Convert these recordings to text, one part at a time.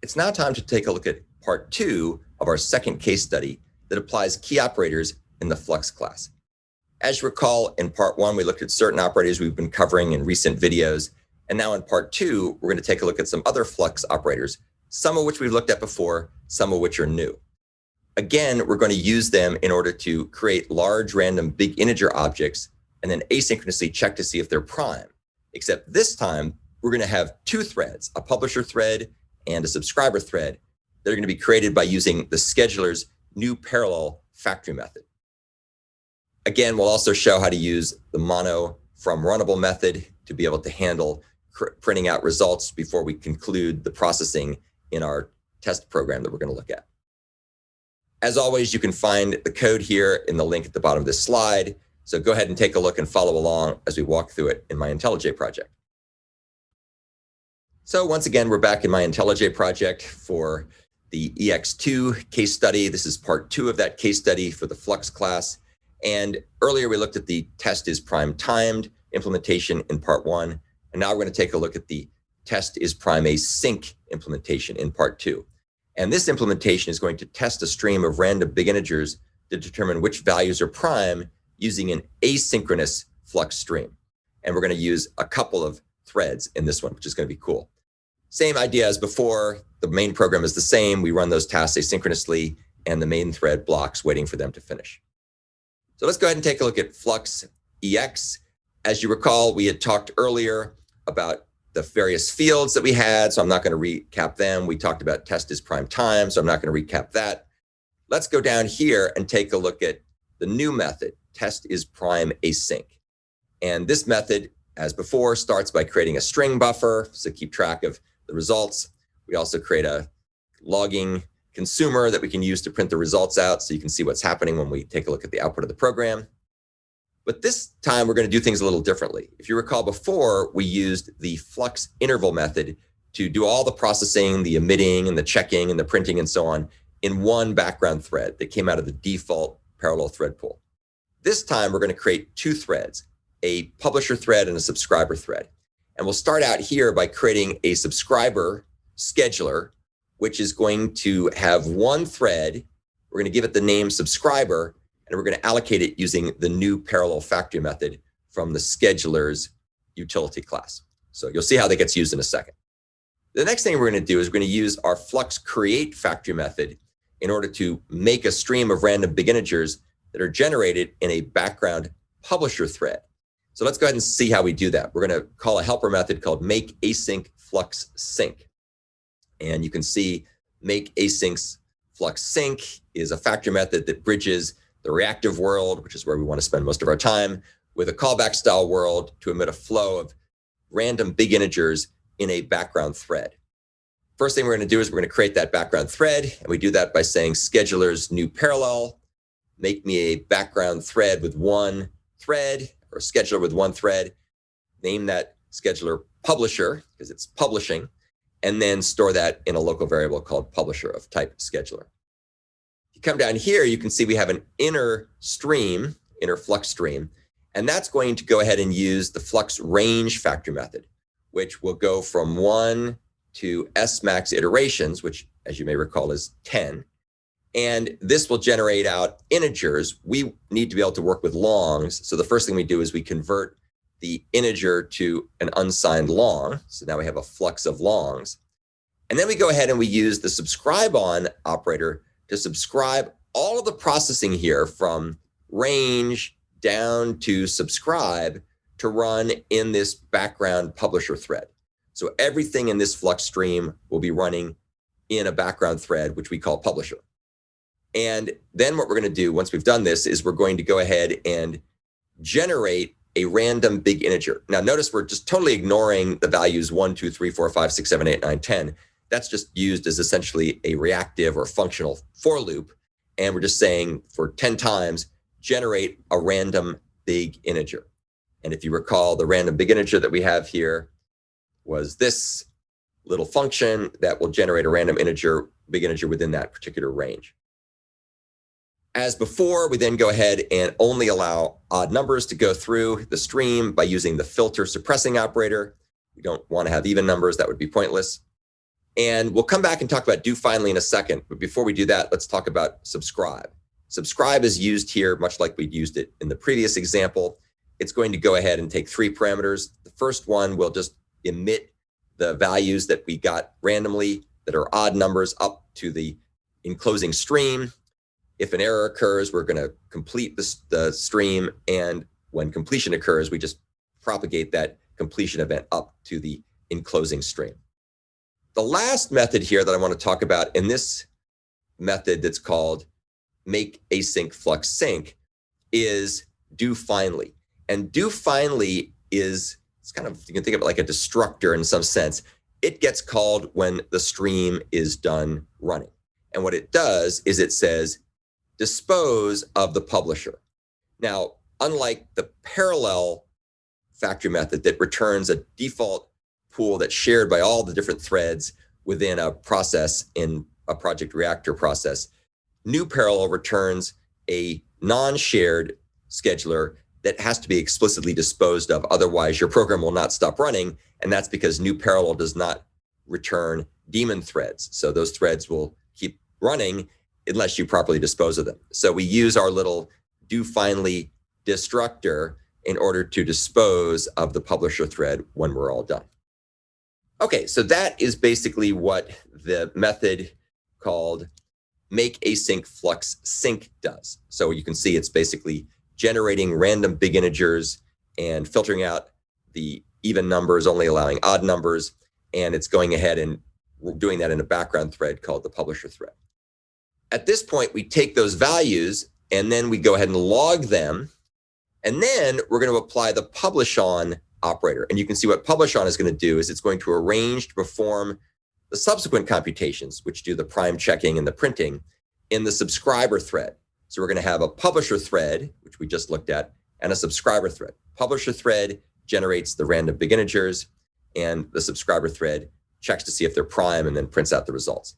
It's now time to take a look at part 2 of our second case study that applies key operators in the Flux class. As you recall, in part 1, we looked at certain operators we've been covering in recent videos. And now in part 2, we're going to take a look at some other Flux operators, some of which we've looked at before, some of which are new. Again, we're going to use them in order to create large random big integer objects and then asynchronously check to see if they're prime. Except this time, we're going to have two threads, a publisher thread and a subscriber thread, that are going to be created by using the scheduler's new parallel factory method. Again, we'll also show how to use the mono from runnable method to be able to handle printing out results before we conclude the processing in our test program that we're going to look at. As always, you can find the code here in the link at the bottom of this slide. So go ahead and take a look and follow along as we walk through it in my IntelliJ project. So once again, we're back in my IntelliJ project for the ex2 case study. This is part 2 of that case study for the Flux class. And earlier we looked at the test is prime timed implementation in part 1. And now we're going to take a look at the test is prime async implementation in part 2. And this implementation is going to test a stream of random big integers to determine which values are prime using an asynchronous Flux stream. And we're going to use a couple of threads in this one, which is going to be cool. Same idea as before. The main program is the same. We run those tasks asynchronously, and the main thread blocks waiting for them to finish. So let's go ahead and take a look at Flux EX. As you recall, we had talked earlier about the various fields that we had, so I'm not going to recap them. We talked about test is prime time, so I'm not going to recap that. Let's go down here and take a look at the new method, test is prime async. And this method, as before, starts by creating a string buffer, so keep track of the results. We also create a logging consumer that we can use to print the results out so you can see what's happening when we take a look at the output of the program. But this time, we're going to do things a little differently. If you recall before, we used the Flux interval method to do all the processing, the emitting and the checking and the printing and so on in one background thread that came out of the default parallel thread pool. This time, we're going to create two threads, a publisher thread and a subscriber thread. And we'll start out here by creating a subscriber scheduler, which is going to have one thread. We're going to give it the name subscriber, and we're going to allocate it using the new parallel factory method from the scheduler's utility class. So you'll see how that gets used in a second. The next thing we're going to do is we're going to use our Flux create factory method in order to make a stream of random big integers that are generated in a background publisher thread. So let's go ahead and see how we do that. We're going to call a helper method called make async flux sync. And you can see make async flux sync is a factory method that bridges the reactive world, which is where we want to spend most of our time, with a callback style world to emit a flow of random big integers in a background thread. First thing we're going to do is we're going to create that background thread. And we do that by saying scheduler's new parallel, make me a background thread with one thread, or a scheduler with one thread, name that scheduler publisher because it's publishing, and then store that in a local variable called publisher of type scheduler. If you come down here, you can see we have an inner stream, inner Flux stream, and that's going to go ahead and use the Flux range factory method, which will go from 1 to S max iterations, which, as you may recall, is 10. And this will generate out integers. We need to be able to work with longs. So the first thing we do is we convert the integer to an unsigned long. So now we have a flux of longs. And then we go ahead and we use the subscribe on operator to subscribe all of the processing here from range down to subscribe to run in this background publisher thread. So everything in this Flux stream will be running in a background thread, which we call publisher. And then what we're going to do once we've done this is we're going to go ahead and generate a random big integer. Now notice we're just totally ignoring the values 1, 2, 3, 4, 5, 6, 7, 8, 9, 10. That's just used as essentially a reactive or functional for loop. And we're just saying for 10 times, generate a random big integer. And if you recall, the random big integer that we have here was this little function that will generate a random integer, big integer within that particular range. As before, we then go ahead and only allow odd numbers to go through the stream by using the filter suppressing operator. We don't want to have even numbers, that would be pointless. And we'll come back and talk about do finally in a second. But before we do that, let's talk about subscribe. Subscribe is used here much like we'd used it in the previous example. It's going to go ahead and take 3 parameters. The first one will just emit the values that we got randomly that are odd numbers up to the enclosing stream. If an error occurs, we're going to complete the stream. And when completion occurs, we just propagate that completion event up to the enclosing stream. The last method here that I want to talk about in this method that's called make async flux sync is do finally. And do finally is, it's kind of, you can think of it like a destructor in some sense. It gets called when the stream is done running. And what it does is it says, dispose of the publisher. Now, unlike the parallel factory method that returns a default pool that's shared by all the different threads within a process in a project reactor process, new parallel returns a non-shared scheduler that has to be explicitly disposed of. Otherwise, your program will not stop running. And that's because new parallel does not return daemon threads. So those threads will keep running unless you properly dispose of them. So we use our little do finally destructor in order to dispose of the publisher thread when we're all done. Okay, so that is basically what the method called make async flux sync does. So you can see it's basically generating random big integers and filtering out the even numbers, only allowing odd numbers. And it's going ahead and doing that in a background thread called the publisher thread. At this point, we take those values and then we go ahead and log them. And then we're going to apply the publish on operator. And you can see what publish on is going to do is it's going to arrange to perform the subsequent computations, which do the prime checking and the printing in the subscriber thread. So we're going to have a publisher thread, which we just looked at, and a subscriber thread. Publisher thread generates the random big integers, and the subscriber thread checks to see if they're prime and then prints out the results.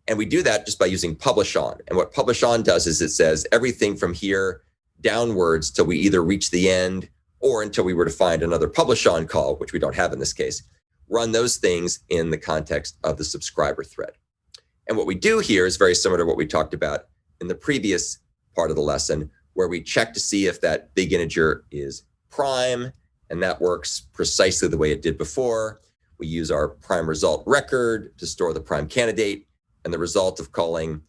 And we do that just by using publish on. And what publish on does is it says everything from here downwards till we either reach the end or until we were to find another publish on call, which we don't have in this case, run those things in the context of the subscriber thread. And what we do here is very similar to what we talked about in the previous part of the lesson, where we check to see if that big integer is prime, and that works precisely the way it did before. We use our prime result record to store the prime candidate, and the result of calling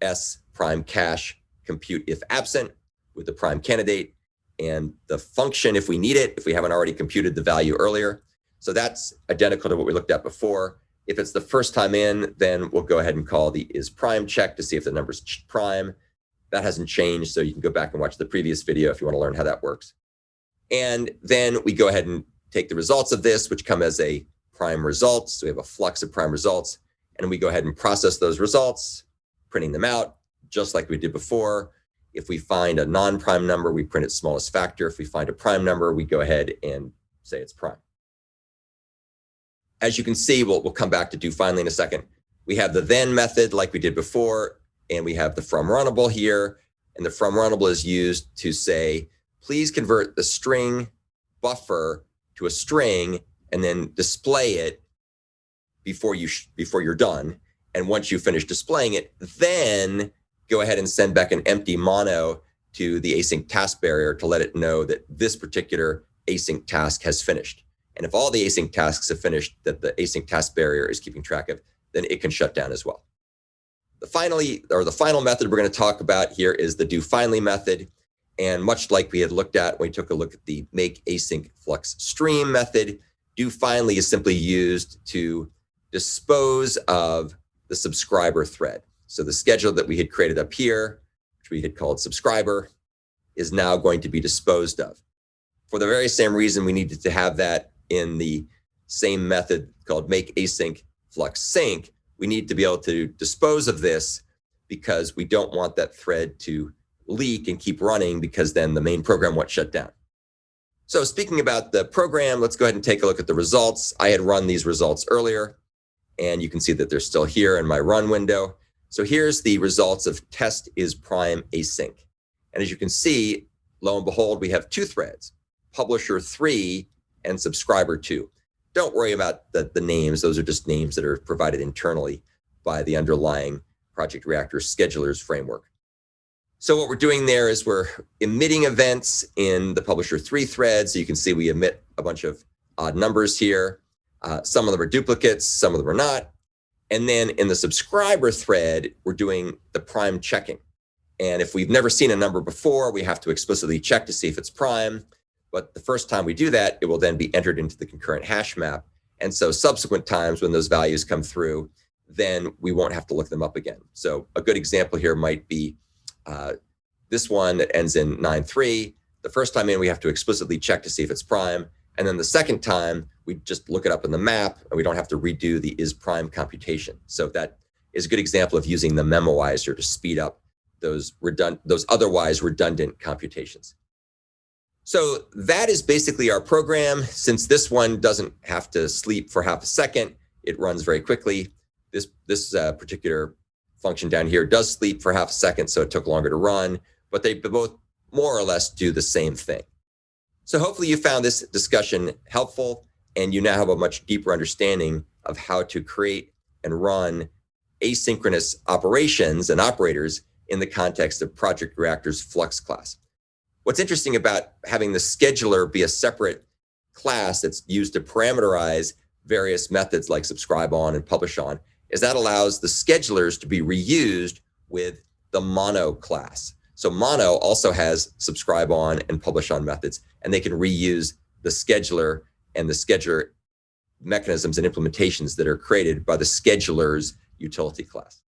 s prime cache compute if absent with the prime candidate, and the function if we need it, if we haven't already computed the value earlier. So that's identical to what we looked at before. If it's the first time in, then we'll go ahead and call the is prime check to see if the number's prime. That hasn't changed, so you can go back and watch the previous video if you want to learn how that works. And then we go ahead and take the results of this, which come as a prime result. So we have a flux of prime results, and we go ahead and process those results, printing them out just like we did before. If we find a non-prime number, we print its smallest factor. If we find a prime number, we go ahead and say it's prime. As you can see, we'll come back to do finally in a second. We have the then method like we did before, and we have the from runnable here. And the from runnable is used to say, please convert the string buffer to a string and then display it before you're done. And once you finish displaying it, then go ahead and send back an empty mono to the async task barrier to let it know that this particular async task has finished. And if all the async tasks have finished that the async task barrier is keeping track of, then it can shut down as well. The final method we're going to talk about here is the do finally method. And much like we had looked at when we took a look at the make async flux stream method, do finally is simply used to dispose of the subscriber thread. So the schedule that we had created up here, which we had called subscriber, is now going to be disposed of. For the very same reason we needed to have that in the same method called make async flux sync, we need to be able to dispose of this because we don't want that thread to leak and keep running, because then the main program won't shut down. So speaking about the program, let's go ahead and take a look at the results. I had run these results earlier, and you can see that they're still here in my run window. So here's the results of test is prime async. And as you can see, lo and behold, we have 2 threads, publisher 3 and subscriber 2. don't worry about the names. Those are just names that are provided internally by the underlying Project Reactor schedulers framework. So what we're doing there is we're emitting events in the publisher 3 thread. So you can see we emit a bunch of odd numbers here. Some of them are duplicates, some of them are not. And then in the subscriber thread, we're doing the prime checking. And if we've never seen a number before, we have to explicitly check to see if it's prime. But the first time we do that, it will then be entered into the concurrent hash map. And so subsequent times when those values come through, then we won't have to look them up again. So a good example here might be this one that ends in 9.3. The first time in, we have to explicitly check to see if it's prime. And then the second time, we just look it up in the map, and we don't have to redo the is prime computation. So that is a good example of using the memoizer to speed up those otherwise redundant computations. So that is basically our program. Since this one doesn't have to sleep for half a second, it runs very quickly. This particular function down here does sleep for half a second, so it took longer to run, but they both more or less do the same thing. So hopefully you found this discussion helpful, and you now have a much deeper understanding of how to create and run asynchronous operations and operators in the context of Project Reactor's Flux class. What's interesting about having the scheduler be a separate class that's used to parameterize various methods like subscribe on and publish on is that allows the schedulers to be reused with the mono class. So mono also has subscribe on and publish on methods, and they can reuse the scheduler and the scheduler mechanisms and implementations that are created by the scheduler's utility class.